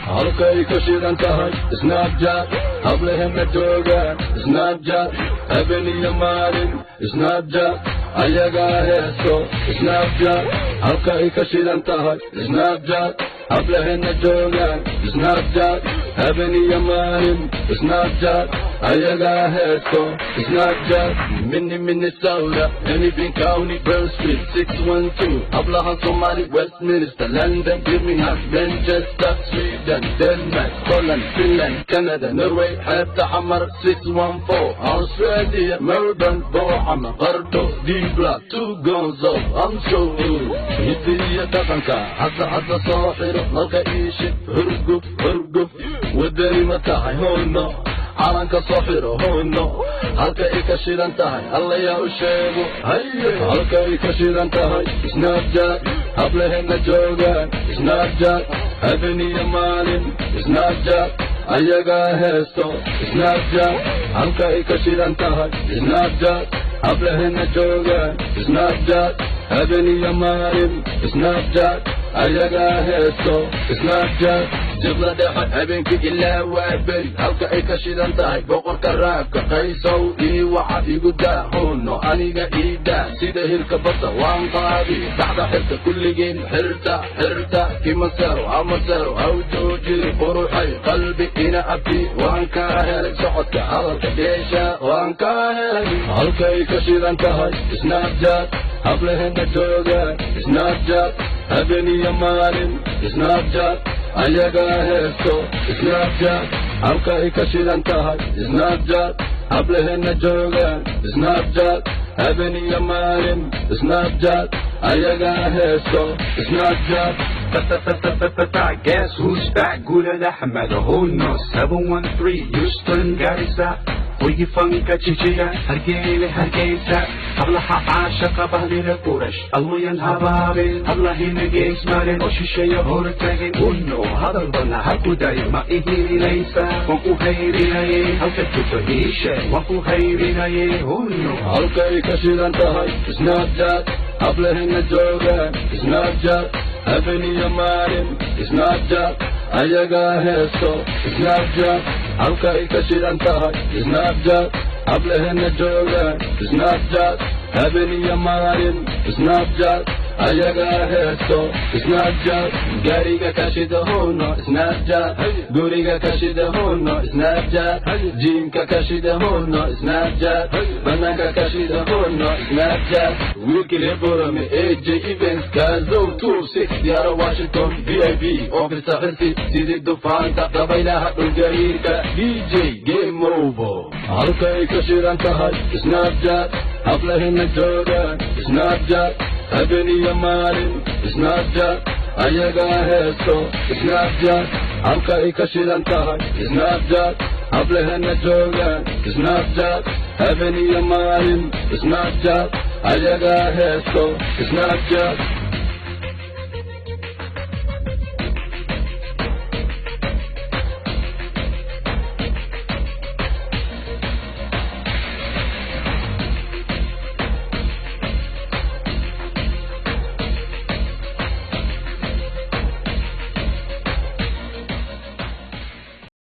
halkay ka shidan tahay Snapchat hablahena joogaan Snapchat habeen iyo maalin Snapchat ayagaa heeso Snapchat halkay ka shidan tahay Snapchat hablahena joogaan Snapchat habeen iyo maalin Snapchat ayagaa heeso Snapchat Minnesota Anything County Pearl Street 612 hablaha Somali Westminster London Birmingham Manchester Sweden Denmark Holland Finland Canada Norway حتى حمر 614 Australia Melbourne Bohama Gardo D-Block 2 Gonzo I'm so هدية تقنكا حتى صاحر نلقى إيشي هرقف وداني متاعي هونو calanka soo xiro hoono halka ay ka shidan tahay alla yaa u sheego halka ay ka shidan tahay Snapchat hablahena joogaan Snapchat habeen iyo maalin Snapchat ayagaa heeso Snapchat halka ay ka shidan tahay Snapchat hablahena joogaan Snapchat habeen iyo maalin Snapchat ayagaa heeso Snapchat jibla dhexe habeenkii ilaa waa beri halka ay ka shidan tahay boqorka raabka qaysow ii waxa igu daahono aniga iida sida hilka badda waan qaadi bacda xirta kulligeen xirta kimasaro amasaro awjoojiri quruxay qalbi ina abdi waan ka helay socodka hadalka dheesha waan ka helay halka ay ka shidan tahay Snapchat hablahena joogaan Snapchat habeen iyo maalin Snapchat ayagaa heeso Snapchat halka ay ka shidan tahay Snapchat hablahena joogaan Snapchat habeen iyo maalin Snapchat ayagaa heeso Snapchat Guess who's back? Gula Ahmed, who knows? 713 Houston, Garissa ويفنك تشجيع هرقيسة أبلها عاشق بهلي القرش الله ينهبابين الله ينقيس مالين وشيشي هورتين ونو هذا الظن هكو دايما إهيري ليسا وكو هيري ليه هل تتفهيشي وكو هيري ليه ونو هلكي كشيران تهي Snapchat hablahena joogaan Snapchat habeen iyo maalin Snapchat ayagaa heeso Snapchat halka ay ka shidan tahay Snapchat hablahena joogaan Snapchat habeen iyo maalin Snapchat ayagaa heeso Snapchat gaariga ka shida hoono Snapchat guriga ka shida hoono Snapchat jiimka ka shida hoono Snapchat banaanka ka shida hoono Snapchat wiilkii borome AJ Events Kazo 26 diyaara Washington VIP office akhirti sidii dufaanta qabaylaha dhulgariirka DJ Game Over halka ay ka shidan tahay Snapchat hablahena joogaan Snapchat habeen iyo maalin Snapchat ayagaa heeso Snapchat halka ay ka shidan tahay Snapchat hablahena joogaan Snapchat habeen iyo maalin Snapchat ayagaa heeso Snapchat